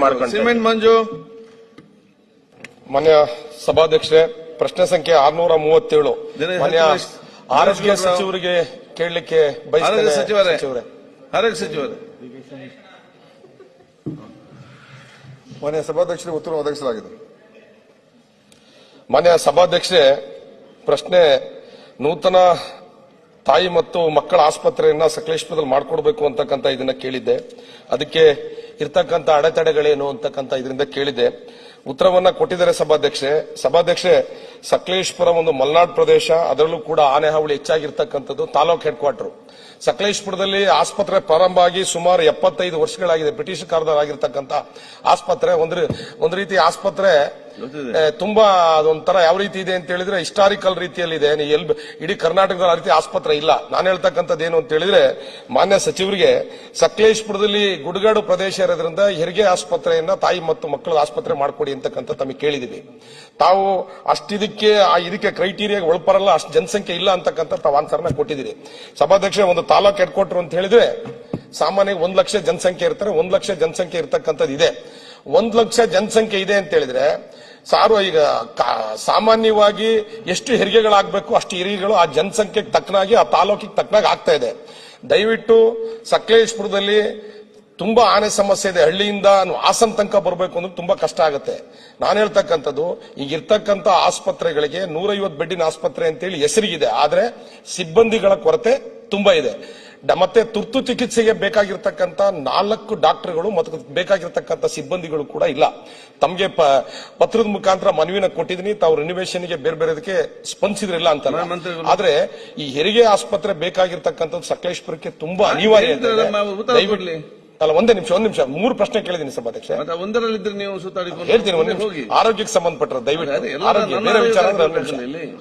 ಮಾಡ್ಕೊಂಡು ಸಿಮೆಂಟ್ ಮಂಜು. ಮಾನ್ಯ ಸಭಾಧ್ಯಕ್ಷರೇ, ಪ್ರಶ್ನೆ ಸಂಖ್ಯೆ 637 ಮಾನ್ಯ ಆರೋಗ್ಯ ಸಚಿವರಿಗೆ ಕೇಳಲಿಕ್ಕೆ ಆರೋಗ್ಯ ಸಚಿವರೇ, ಆರೋಗ್ಯ ಸಚಿವರೇ, ಮಾನ್ಯ ಸಭಾಧ್ಯಕ್ಷರಿಗೆ ಉತ್ತರ ಒದಗಿಸಲಾಗಿದೆ. ಮಾನ್ಯ ಸಭಾಧ್ಯಕ್ಷರೇ, ಪ್ರಶ್ನೆ ನೂತನ ತಾಯಿ ಮತ್ತು ಮಕ್ಕಳ ಆಸ್ಪತ್ರೆಯನ್ನ ಸಕಲೇಶಪುರದಲ್ಲಿ ಮಾಡಿಕೊಡ್ಬೇಕು ಅಂತಕ್ಕಂಥ ಇದನ್ನ ಕೇಳಿದ್ದೆ. ಅದಕ್ಕೆ ಇರ್ತಕ್ಕಂಥ ಅಡೆತಡೆಗಳೇನು ಅಂತಕ್ಕಂಥ ಇದರಿಂದ ಕೇಳಿದ್ದೆ. ಉತ್ತರವನ್ನ ಕೊಟ್ಟಿದ್ದಾರೆ ಸಭಾಧ್ಯಕ್ಷೆ. ಸಕಲೇಶಪುರ ಒಂದು ಮಲೆನಾಡು ಪ್ರದೇಶ, ಅದರಲ್ಲೂ ಕೂಡ ಆನೆ ಹಾವಳಿ ಹೆಚ್ಚಾಗಿರ್ತಕ್ಕಂಥದ್ದು. ತಾಲೂಕ್ ಹೆಡ್ ಕ್ವಾರ್ಟರ್ ಸಕಲೇಶಪುರದಲ್ಲಿ ಆಸ್ಪತ್ರೆ ಪ್ರಾರಂಭ ಆಗಿ ಸುಮಾರು 75 ವರ್ಷಗಳಾಗಿದೆ. ಬ್ರಿಟಿಷ್ ಕಾಲದಾಗಿರ್ತಕ್ಕಂಥ ಆಸ್ಪತ್ರೆ. ಒಂದು ರೀತಿ ಆಸ್ಪತ್ರೆ ತುಂಬಾ ಅದೊಂಥರ ಯಾವ ರೀತಿ ಇದೆ ಅಂತ ಹೇಳಿದ್ರೆ ಹಿಸ್ಟಾರಿಕಲ್ ರೀತಿಯಲ್ಲಿ ಇದೆ. ಇಡೀ ಕರ್ನಾಟಕದ ಆ ರೀತಿ ಆಸ್ಪತ್ರೆ ಇಲ್ಲ. ನಾನು ಹೇಳ್ತಕ್ಕಂಥದ್ದು ಏನು ಅಂತ ಹೇಳಿದ್ರೆ, ಮಾನ್ಯ ಸಚಿವರಿಗೆ ಸಕಲೇಶಪುರದಲ್ಲಿ ಗುಡ್ಗಾಡು ಪ್ರದೇಶ ಇರೋದ್ರಿಂದ ಹೆರಿಗೆ ಆಸ್ಪತ್ರೆಯನ್ನ ತಾಯಿ ಮತ್ತು ಮಕ್ಕಳ ಆಸ್ಪತ್ರೆ ಮಾಡ್ಕೊಡಿ ಅಂತಕ್ಕಂಥ ತಮಗೆ ಕೇಳಿದೀವಿ. ತಾವು ಇದಕ್ಕೆ ಕ್ರೈಟೀರಿಯಾಗೆ ಒಳಪರಲ್ಲ, ಅಷ್ಟು ಜನಸಂಖ್ಯೆ ಇಲ್ಲ ಅಂತಕ್ಕಂಥ ತಾವು ಆನ್ಸರ್ನ ಕೊಟ್ಟಿದ್ದೀರಿ. ಸಭಾಧ್ಯಕ್ಷ, ಒಂದು ತಾಲೂಕ್ ಹೆಡ್ ಕ್ವಾರ್ಟರ್ ಅಂತ ಹೇಳಿದ್ರೆ ಸಾಮಾನ್ಯ 1 ಲಕ್ಷ ಜನಸಂಖ್ಯೆ ಇರ್ತಾರೆ. 1 ಲಕ್ಷ ಜನಸಂಖ್ಯೆ ಇರ್ತಕ್ಕಂಥದ್ದು ಇದೆ. 1 ಲಕ್ಷ ಜನಸಂಖ್ಯೆ ಇದೆ ಅಂತ ಹೇಳಿದ್ರೆ ಈಗ ಸಾಮಾನ್ಯವಾಗಿ ಎಷ್ಟು ಹೆರಿಗೆಗಳಾಗಬೇಕು ಅಷ್ಟು ಹೆರಿಗೆಗಳು ಆ ಜನಸಂಖ್ಯೆಗೆ ತಕ್ಕನಾಗಿ ಆ ತಾಲೂಕಿಗೆ ತಕ್ಕನಾಗಿ ಆಗ್ತಾ ಇದೆ. ದಯವಿಟ್ಟು ಸಕಲೇಶಪುರದಲ್ಲಿ ತುಂಬಾ ಆನೆ ಸಮಸ್ಯೆ ಇದೆ. ಹಳ್ಳಿಯಿಂದ ಹಾಸನ ತನಕ ಬರಬೇಕು ಅಂದ್ರೆ ತುಂಬಾ ಕಷ್ಟ ಆಗುತ್ತೆ. ನಾನು ಹೇಳ್ತಕ್ಕಂಥದ್ದು, ಈಗ ಇರ್ತಕ್ಕಂಥ ಆಸ್ಪತ್ರೆಗಳಿಗೆ 150 ಬೆಡ್ಡಿನ ಆಸ್ಪತ್ರೆ ಅಂತೇಳಿ ಹೆಸರಿಗಿದೆ, ಆದ್ರೆ ಸಿಬ್ಬಂದಿಗಳ ಕೊರತೆ ತುಂಬಾ ಇದೆ. ಮತ್ತೆ ತುರ್ತು ಚಿಕಿತ್ಸೆಗೆ ಬೇಕಾಗಿರ್ತಕ್ಕಂಥ 4 ಡಾಕ್ಟರ್ಗಳು ಮತ್ತು ಬೇಕಾಗಿರ್ತಕ್ಕಂಥ ಸಿಬ್ಬಂದಿಗಳು ಕೂಡ ಇಲ್ಲ. ತಮಗೆ ಪತ್ರದ ಮುಖಾಂತರ ಮನವಿನ ಕೊಟ್ಟಿದ್ದೀನಿ. ತಾವು ರಿನಿವೇಶನ್ಗೆ ಬೇರೆದಕ್ಕೆ ಸ್ಪಂದಿಸಿದ್ರಿಲ್ಲ ಅಂತ. ಆದ್ರೆ ಈ ಹೆರಿಗೆ ಆಸ್ಪತ್ರೆ ಬೇಕಾಗಿರ್ತಕ್ಕಂಥದ್ದು ಸಕಲೇಶಪುರಕ್ಕೆ ತುಂಬಾ ಅನಿವಾರ್ಯ. ಅಲ್ಲ, ಒಂದೇ ನಿಮಿಷ 3 ಪ್ರಶ್ನೆ ಕೇಳಿದೀನಿ ಸಭಾಧ್ಯಕ್ಷ. ಹೇಳ್ತೀನಿ, ಆರೋಗ್ಯಕ್ಕೆ ಸಂಬಂಧಪಟ್ಟ ದಯವಿಟ್ಟು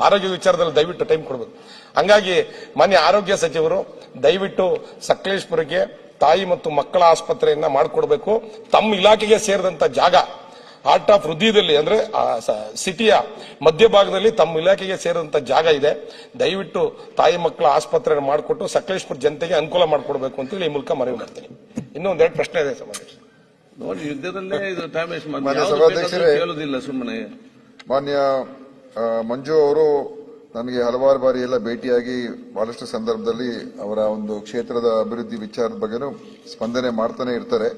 ಆರೋಗ್ಯ ವಿಚಾರದಲ್ಲಿ ದಯವಿಟ್ಟು ಟೈಮ್ ಕೊಡಬೇಕು. ಹಂಗಾಗಿ ಮಾನ್ಯ ಆರೋಗ್ಯ ಸಚಿವರು ದಯವಿಟ್ಟು ಸಕಲೇಶಪುರಕ್ಕೆ ತಾಯಿ ಮತ್ತು ಮಕ್ಕಳ ಆಸ್ಪತ್ರೆಯನ್ನ ಮಾಡಿಕೊಡ್ಬೇಕು. ತಮ್ಮ ಇಲಾಖೆಗೆ ಸೇರಿದಂತ ಜಾಗ ಹಾರ್ಟ್ ಆಫ್ ಹೃದಯದಲ್ಲಿ ಅಂದ್ರೆ ಸಿಟಿಯ ಮಧ್ಯಭಾಗದಲ್ಲಿ ತಮ್ಮ ಇಲಾಖೆಗೆ ಸೇರಿದಂತ ಜಾಗ ಇದೆ. ದಯವಿಟ್ಟು ತಾಯಿ ಮಕ್ಕಳ ಆಸ್ಪತ್ರೆ ಮಾಡಿಕೊಟ್ಟು ಸಕಲೇಶಪುರ ಜನತೆಗೆ ಅನುಕೂಲ ಮಾಡಿಕೊಡ್ಬೇಕು ಅಂತ ಹೇಳಿ ಈ ಮೂಲಕ ಮನವಿ ಮಾಡ್ತೀನಿ. ಇನ್ನೊಂದೆರಡು ಪ್ರಶ್ನೆ ಇದೆ ಸಭಾಧ್ಯಕ್ಷ. ನೋಡಿ, ಯುದ್ಧದಲ್ಲೇ ಇದು ಟೈಮ್ ವೇಸ್ಟ್ ಕೇಳುವುದಿಲ್ಲ ಸುಮ್ಮನೆ. ಮಾನ್ಯ ಮಂಜು ಅವರು ನನಗೆ ಹಲವಾರು ಬಾರಿ ಎಲ್ಲ ಭೇಟಿಯಾಗಿ ಬಹಳಷ್ಟು ಸಂದರ್ಭದಲ್ಲಿ ಅವರ ಒಂದು ಕ್ಷೇತ್ರದ ಅಭಿವೃದ್ಧಿ ವಿಚಾರದ ಬಗ್ಗೆನೂ ಸ್ಪಂದನೆ ಮಾಡ್ತಾನೆ ಇರ್ತಾರೆ.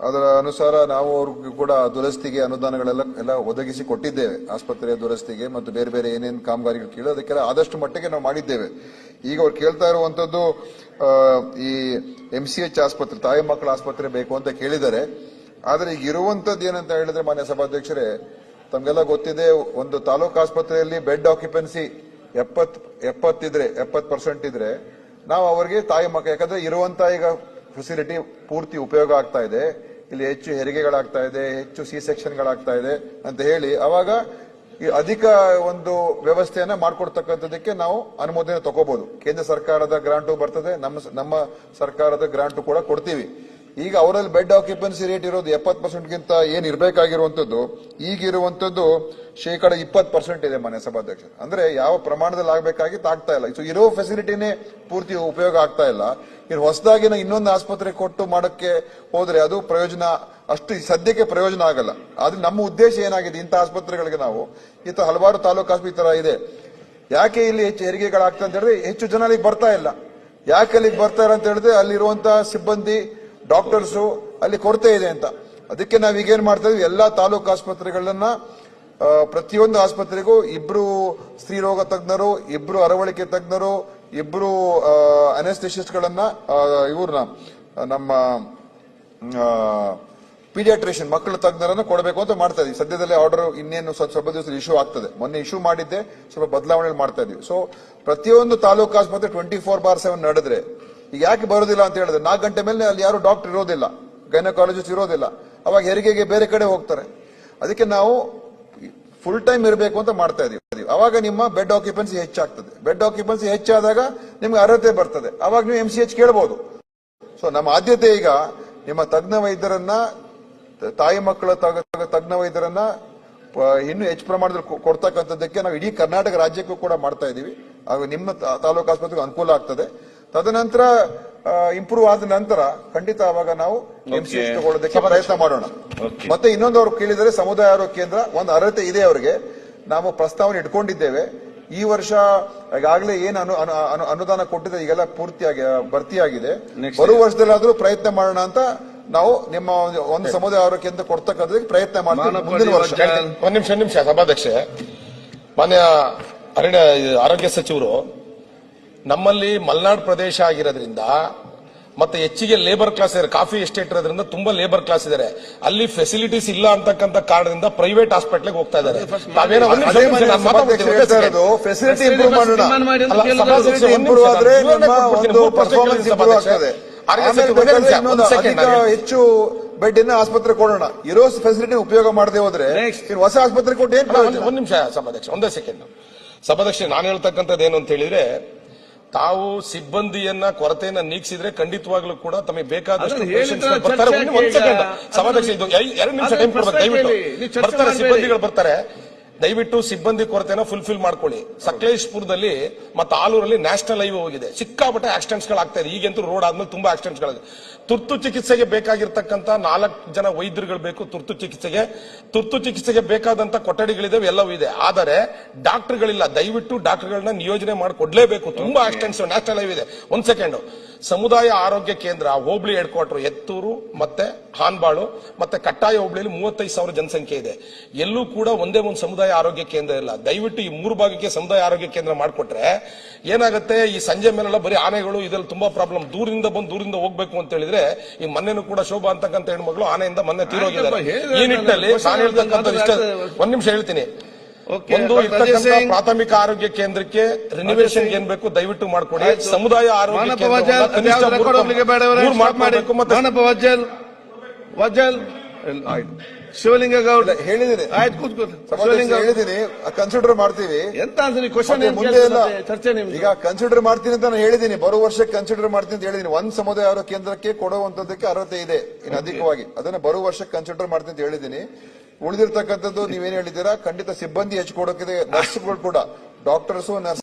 ಅದರ ಅನುಸಾರ ನಾವು ಅವ್ರಿಗೂ ಕೂಡ ದುರಸ್ತಿಗೆ ಅನುದಾನಗಳೆಲ್ಲ ಒದಗಿಸಿ ಕೊಟ್ಟಿದ್ದೇವೆ. ಆಸ್ಪತ್ರೆಯ ದುರಸ್ತಿಗೆ ಮತ್ತು ಬೇರೆ ಬೇರೆ ಏನೇನು ಕಾಮಗಾರಿಗಳು ಕೇಳೋ ಅದಕ್ಕೆಲ್ಲ ಆದಷ್ಟು ಮಟ್ಟಿಗೆ ನಾವು ಮಾಡಿದ್ದೇವೆ. ಈಗ ಅವ್ರು ಕೇಳ್ತಾ ಇರುವಂತದ್ದು ಈ MCH ಆಸ್ಪತ್ರೆ, ತಾಯಿ ಮಕ್ಕಳ ಆಸ್ಪತ್ರೆ ಬೇಕು ಅಂತ ಕೇಳಿದ್ದಾರೆ. ಆದ್ರೆ ಈಗ ಇರುವಂತದ್ದು ಏನಂತ ಹೇಳಿದ್ರೆ, ಮಾನ್ಯ ಸಭಾಧ್ಯಕ್ಷರೇ, ತಮ್ಗೆಲ್ಲ ಗೊತ್ತಿದೆ, ಒಂದು ತಾಲೂಕು ಆಸ್ಪತ್ರೆಯಲ್ಲಿ ಬೆಡ್ ಆಕ್ಯುಪೆನ್ಸಿ 70% ಇದ್ರೆ ನಾವು ಅವರಿಗೆ ತಾಯಿ ಮಕ್ಕಳು, ಯಾಕಂದ್ರೆ ಇರುವಂತ ಈಗ ಫೆಸಿಲಿಟಿ ಪೂರ್ತಿ ಉಪಯೋಗ ಆಗ್ತಾ ಇದೆ, ಇಲ್ಲಿ ಹೆಚ್ಚು ಹೆರಿಗೆಗಳಾಗ್ತಾ ಇದೆ, ಹೆಚ್ಚು ಸೆಕ್ಷನ್ಗಳಾಗ್ತಾ ಇದೆ ಅಂತ ಹೇಳಿ ಅವಾಗ ಈ ಅಧಿಕ ಒಂದು ವ್ಯವಸ್ಥೆಯನ್ನ ಮಾಡ್ಕೊಡ್ತಕ್ಕಂಥದಕ್ಕೆ ನಾವು ಅನುಮೋದನೆ ತಗೋಬಹುದು. ಕೇಂದ್ರ ಸರ್ಕಾರದ ಗ್ರಾಂಟು ಬರ್ತದೆ, ನಮ್ಮ ಸರ್ಕಾರದ ಗ್ರಾಂಟು ಕೂಡ ಕೊಡ್ತೀವಿ. ಈಗ ಅವರಲ್ಲಿ ಬೆಡ್ ಆಕ್ಯುಪೆನ್ಸಿ ರೇಟ್ ಇರೋದು 70%ಗಿಂತ ಏನ್ ಇರಬೇಕಾಗಿರುವಂತದ್ದು ಈಗಿರುವಂತದ್ದು 20% ಇದೆ ಮಾನ್ಯ ಸಭಾಧ್ಯಕ್ಷ. ಅಂದ್ರೆ ಯಾವ ಪ್ರಮಾಣದಲ್ಲಿ ಆಗ್ಬೇಕಾಗಿತ್ತು ಆಗ್ತಾ ಇಲ್ಲ. ಸೊ ಇರೋ ಫೆಸಿಲಿಟಿನೇ ಪೂರ್ತಿ ಉಪಯೋಗ ಆಗ್ತಾ ಇಲ್ಲ. ಇನ್ನು ಹೊಸದಾಗಿ ಇನ್ನೊಂದು ಆಸ್ಪತ್ರೆ ಕೊಟ್ಟು ಮಾಡಕ್ಕೆ ಹೋದ್ರೆ ಅದು ಪ್ರಯೋಜನ ಅಷ್ಟು ಸದ್ಯಕ್ಕೆ ಪ್ರಯೋಜನ ಆಗಲ್ಲ. ಆದ್ರೆ ನಮ್ಮ ಉದ್ದೇಶ ಏನಾಗಿದೆ, ಇಂಥ ಆಸ್ಪತ್ರೆಗಳಿಗೆ ನಾವು ಹಲವಾರು ತಾಲೂಕು ಆಸ್ಪತ್ರೆ ತರ ಇದೆ. ಯಾಕೆ ಇಲ್ಲಿ ಹೆಚ್ಚು ಹೆರಿಗೆಗಳಾಗ್ತಾ ಅಂತ ಹೇಳಿದ್ರೆ ಹೆಚ್ಚು ಜನ ಅಲ್ಲಿಗೆ ಬರ್ತಾ ಇಲ್ಲ. ಯಾಕೆ ಅಲ್ಲಿಗೆ ಬರ್ತಾ ಇಲ್ಲ ಅಂತ ಹೇಳಿದ್ರೆ ಅಲ್ಲಿರುವಂತಹ ಸಿಬ್ಬಂದಿ ಡಾಕ್ಟರ್ಸು ಅಲ್ಲಿ ಕೊರತೆ ಇದೆ ಅಂತ. ಅದಕ್ಕೆ ನಾವ್ ಈಗೇನ್ ಮಾಡ್ತಾ ಇದೀವಿ, ಎಲ್ಲಾ ತಾಲೂಕು ಆಸ್ಪತ್ರೆಗಳನ್ನ ಪ್ರತಿಯೊಂದು ಆಸ್ಪತ್ರೆಗೂ 2 ಸ್ತ್ರೀರೋಗ ತಜ್ಞರು, 2 ಅರವಳಿಕೆ ತಜ್ಞರು, 2 ಅನೆಸ್ಥೆಸಿಸ್ಟ್ ಗಳನ್ನ ಇವ್ರನ್ನ ನಮ್ಮ ಪೀಡಿಯಾಟ್ರಿಷಿಯನ್ ಮಕ್ಕಳ ತಜ್ಞರನ್ನ ಕೊಡಬೇಕು ಅಂತ ಮಾಡ್ತಾ ಇದೀವಿ. ಸದ್ಯದಲ್ಲೇ ಆರ್ಡರ್ ಇನ್ನೇನು ಸ್ವಲ್ಪ ದಿವಸ ಇಶ್ಯೂ ಆಗ್ತದೆ. ಮೊನ್ನೆ ಇಶ್ಯೂ ಮಾಡಿದ್ದೆ, ಸ್ವಲ್ಪ ಬದಲಾವಣೆ ಮಾಡ್ತಾ ಇದೀವಿ. ಸೊ ಪ್ರತಿಯೊಂದು ತಾಲೂಕು ಆಸ್ಪತ್ರೆ 24/7 ನಡೆದ್ರೆ ಈಗ ಯಾಕೆ ಬರೋದಿಲ್ಲ ಅಂತ ಹೇಳಿದ್ರೆ 4 ಗಂಟೆ ಮೇಲೆ ಅಲ್ಲಿ ಯಾರು ಡಾಕ್ಟರ್ ಇರೋದಿಲ್ಲ, ಗೈನಕಾಲಜಿಸ್ಟ್ ಇರೋದಿಲ್ಲ. ಅವಾಗ ಹೆರಿಗೆಗೆ ಬೇರೆ ಕಡೆ ಹೋಗ್ತಾರೆ. ಅದಕ್ಕೆ ನಾವು ಫುಲ್ ಟೈಮ್ ಇರಬೇಕು ಅಂತ ಮಾಡ್ತಾ ಇದೀವಿ. ಅವಾಗ ನಿಮ್ಮ ಬೆಡ್ ಆಕ್ಯುಪೆನ್ಸಿ ಹೆಚ್ಚಾಗ್ತದೆ. ಬೆಡ್ ಆಕ್ಯುಪೆನ್ಸಿ ಹೆಚ್ಚಾದಾಗ ನಿಮ್ಗೆ ಅರ್ಹತೆ ಬರ್ತದೆ. ಅವಾಗ ನೀವು MCH ಕೇಳಬಹುದು. ಸೊ ನಮ್ಮ ಆದ್ಯತೆ ಈಗ ನಿಮ್ಮ ತಜ್ಞ ವೈದ್ಯರನ್ನ, ತಾಯಿ ಮಕ್ಕಳ ತಜ್ಞ ವೈದ್ಯರನ್ನ ಇನ್ನು ಹೆಚ್ಚು ಪ್ರಮಾಣದಲ್ಲಿ ಕೊಡ್ತಕ್ಕಂಥದ್ದಕ್ಕೆ ನಾವು ಇಡೀ ಕರ್ನಾಟಕ ರಾಜ್ಯಕ್ಕೂ ಕೂಡ ಮಾಡ್ತಾ ಇದೀವಿ. ಆಗ ನಿಮ್ಮ ತಾಲೂಕು ಆಸ್ಪತ್ರೆಗೆ ಅನುಕೂಲ ಆಗ್ತದೆ. ತದನಂತರ ಇಂಪ್ರೂವ್ ಆದ ನಂತರ ಖಂಡಿತ ಅವಾಗ ನಾವು MCH ತಗೊಳ್ಳೋದಕ್ಕೆ ಪ್ರಯತ್ನ ಮಾಡೋಣ. Okay. ಮತ್ತೆ ಇನ್ನೊಂದು ಅವ್ರು ಕೇಳಿದರೆ ಸಮುದಾಯ ಆರೋಗ್ಯ ಕೇಂದ್ರ ಒಂದು ಅರ್ಹತೆ ಇದೆ ಅವರಿಗೆ, ನಾವು ಪ್ರಸ್ತಾವನೆ ಇಟ್ಕೊಂಡಿದ್ದೇವೆ. ಈ ವರ್ಷ ಈಗಾಗಲೇ ಏನು ಅನುದಾನ ಕೊಟ್ಟಿದೆ ಈಗೆಲ್ಲ ಪೂರ್ತಿಯಾಗಿ ಭರ್ತಿಯಾಗಿದೆ. ಬರುವ ವರ್ಷದಲ್ಲಾದ್ರೂ ಪ್ರಯತ್ನ ಮಾಡೋಣ ಅಂತ ನಾವು ನಿಮ್ಮ ಒಂದು ಸಮುದಾಯ ಆರೋಗ್ಯ ಕೇಂದ್ರ ಕೊಡ್ತಕ್ಕಂಥದಕ್ಕೆ ಪ್ರಯತ್ನ ಮಾಡ್ತೀವಿ ಮುಂದಿನ ವರ್ಷ. ಒಂದ್ ನಿಮಿಷ ಸಭಾಧ್ಯಕ್ಷೆ, ಮಾನ್ಯ ಆರೋಗ್ಯ ಸಚಿವರು, ನಮ್ಮಲ್ಲಿ ಮಲೆನಾಡು ಪ್ರದೇಶ ಆಗಿರೋದ್ರಿಂದ ಮತ್ತೆ ಹೆಚ್ಚಿಗೆ ಲೇಬರ್ ಕ್ಲಾಸ್ ಇದೆ, ಕಾಫಿ ಎಸ್ಟೇಟ್ ಇರೋದ್ರಿಂದ ತುಂಬಾ ಲೇಬರ್ ಕ್ಲಾಸ್ ಇದಾರೆ. ಅಲ್ಲಿ ಫೆಸಿಲಿಟೀಸ್ ಇಲ್ಲ ಅಂತಕ್ಕಂಥ ಕಾರಣದಿಂದ ಪ್ರೈವೇಟ್ ಹಾಸ್ಪಿಟ್ಲಿಗೆ ಹೋಗ್ತಾ ಇದ್ದಾರೆ. ಫೆಸಿಲಿಟಿ ಇಂಪ್ರೂವ್ ಮಾಡೋಣ, ಇಂಪ್ರೂವ್ ಆದ್ರೆ ನಮ್ಮ ಒಂದು ಪರ್ಫಾರ್ಮೆನ್ಸ್ ಇಂಪ್ರೂವ್ ಆಗ್ತದೆ. ಹೆಚ್ಚು ಬೆಡ್ ಇನ್ನ ಆಸ್ಪತ್ರೆ ಕೊಡೋಣ. ಇರೋ ಫೆಸಿಲಿಟಿ ಉಪಯೋಗ ಮಾಡದೆ ಹೋದ್ರೆ ಹೊಸ ಆಸ್ಪತ್ರೆ ಕೊಟ್ಟು ಏನ್ ಪ್ರಯೋಜನ? ಒಂದ್ ನಿಮಿಷ ಸಭಾಧ್ಯಕ್ಷ, ಒಂದೇ ಸೆಕೆಂಡ್. ಸಭಾಧ್ಯಕ್ಷ, ನಾನು ಹೇಳ್ತಕ್ಕಂಥದ್ದು ಏನು ಅಂತ ಹೇಳಿದ್ರೆ, ತಾವು ಸಿಬ್ಬಂದಿಯನ್ನ ಕೊರತೆಯನ್ನ ನೀಗಿಸಿದ್ರೆ ಖಂಡಿತವಾಗ್ಲೂ ಕೂಡ ತಮಗೆ ಬೇಕಾದಷ್ಟು ಬರ್ತಾರೆ. ಒಂದ್ ಸೆಕೆಂಡ್ ಸಭಾಧ್ಯಕ್ಷ, ಇದು 2 ನಿಮಿಷ ಟೈಮ್ ಕೊಡ್ಬೇಕು ದಯವಿಟ್ಟು. ಬರ್ತಾರೆ ಸಿಬ್ಬಂದಿಗಳು ಬರ್ತಾರೆ, ದಯವಿಟ್ಟು ಸಿಬ್ಬಂದಿ ಕೊರತೆನ ಫುಲ್ಫಿಲ್ ಮಾಡ್ಕೊಳ್ಳಿ. ಸಕಲೇಶ್ಪುರದಲ್ಲಿ ಮತ್ತು ಆಲೂರಲ್ಲಿ ನ್ಯಾಷನಲ್ ಹೈವೇ ಹೋಗಿದೆ, ಸಿಕ್ಕಾಪಟ್ಟೆ ಆಕ್ಸಿಡೆಂಟ್ಸ್ ಗಳಾಗ್ತಾ ಇದೆ. ಈಗಂತೂ ರೋಡ್ ಆದ್ಮೇಲೆ ತುಂಬಾ ಆಕ್ಸಿಡೆಂಟ್ಸ್ ಗಳಿದೆ. ತುರ್ತು ಚಿಕಿತ್ಸೆಗೆ ಬೇಕಾಗಿರ್ತಕ್ಕಂಥ 4 ಜನ ವೈದ್ಯರುಗಳು ಬೇಕು. ತುರ್ತು ಚಿಕಿತ್ಸೆಗೆ ಬೇಕಾದಂತ ಕೊಠಡಿಗಳಿದಾವೆ, ಎಲ್ಲವೂ ಇದೆ. ಆದರೆ ಡಾಕ್ಟರ್ಗಳಿಲ್ಲ. ದಯವಿಟ್ಟು ಡಾಕ್ಟರ್ಗಳನ್ನ ನಿಯೋಜನೆ ಮಾಡಿಕೊಡ್ಲೇಬೇಕು. ತುಂಬಾ ಆಕ್ಸಿಡೆಂಟ್ಸ್ ನ್ಯಾಷನಲ್ ಹೈವೇ ಇದೆ. ಒಂದ್ ಸೆಕೆಂಡ್. ಸಮುದಾಯ ಆರೋಗ್ಯ ಕೇಂದ್ರ ಹೋಬಳಿ ಹೆಡ್ ಕ್ವಾರ್ಟರ್ ಎತ್ತೂರು ಮತ್ತೆ ಹಾನ್ಬಾಳು ಮತ್ತೆ ಕಟ್ಟಾಯ ಹೋಬಳಿಯಲ್ಲಿ 35,000 ಜನಸಂಖ್ಯೆ ಇದೆ. ಎಲ್ಲೂ ಕೂಡ ಒಂದೇ ಒಂದು ಸಮುದಾಯ ಆರೋಗ್ಯ ಕೇಂದ್ರ ಇಲ್ಲ. ದಯವಿಟ್ಟು ಈ 3 ಭಾಗಕ್ಕೆ ಸಮುದಾಯ ಆರೋಗ್ಯ ಕೇಂದ್ರ ಮಾಡಿಕೊಟ್ರೆ ಏನಾಗುತ್ತೆ, ಈ ಸಂಜೆ ಮೇಲೆಲ್ಲ ಬರೀ ಆನೆಗಳು ಇದೆಲ್ಲ ತುಂಬಾ ಪ್ರಾಬ್ಲಮ್. ದೂರಿಂದ ಹೋಗ್ಬೇಕು ಅಂತ ಹೇಳಿದ್ರೆ, ಈ ಮೊನ್ನೆನೂ ಕೂಡ ಶೋಭಾ ಅಂತಕ್ಕಂಥ ಹೆಣ್ಮಗಳು ಆನೆಯಿಂದ ಮೊನ್ನೆ ತೀರೋಗಿದ್ದಾರೆ. ಈ ನಿಟ್ಟಿನಲ್ಲಿ ನಾನು ಹೇಳ್ತಕ್ಕಂಥ ಒಂದ್ ನಿಮಿಷ ಹೇಳ್ತೀನಿ. ಒಂದು ಇರ್ತಕ್ಕಂಥ ಪ್ರಾಥಮಿಕ ಆರೋಗ್ಯ ಕೇಂದ್ರಕ್ಕೆ ರಿನಿವೇಶನ್ ಏನ್ ಬೇಕು ದಯವಿಟ್ಟು ಮಾಡ್ಕೊಡಿ. ಸಮುದಾಯ ಆರೋಗ್ಯ ಶಿವಲಿಂಗೇಗೌಡ ಹೇಳಿದ್ದೀನಿ, ಹೇಳಿದ್ದೀನಿ, ಕನ್ಸಿಡರ್ ಮಾಡ್ತೀವಿ. ಎಂತ ಕ್ವಶನ್ ಮುಂದೆ ಎಲ್ಲ ಚರ್ಚೆ ಈಗ ಕನ್ಸಿಡರ್ ಮಾಡ್ತೀನಿ ಅಂತ ನಾನು ಹೇಳಿದ್ದೀನಿ. ಬರುವ ವರ್ಷಕ್ಕೆ ಕನ್ಸಿಡರ್ ಮಾಡ್ತೀನಿ ಅಂತ ಹೇಳಿದ್ದೀನಿ. ಒಂದ್ ಸಮುದಾಯ ಆರೋಗ್ಯ ಕೇಂದ್ರಕ್ಕೆ ಕೊಡುವಂತದ್ದಕ್ಕೆ ಅರ್ಹತೆ ಇದೆ ಇನ್ನು ಅಧಿಕವಾಗಿ. ಅದನ್ನ ಬರುವ ವರ್ಷಕ್ಕೆ ಕನ್ಸಿಡರ್ ಮಾಡ್ತೀನಿ ಅಂತ ಹೇಳಿದ್ದೀನಿ. ಉಳಿದಿರ್ತಕ್ಕಂಥದ್ದು ನೀವೇನ್ ಹೇಳಿದ್ದೀರಾ, ಖಂಡಿತ ಸಿಬ್ಬಂದಿ ಹೆಚ್ಚು ಕೊಡೋಕಿದೆ. ನರ್ಸ್ಗಳು ಕೂಡ, ಡಾಕ್ಟರ್ಸು ನರ್ಸ್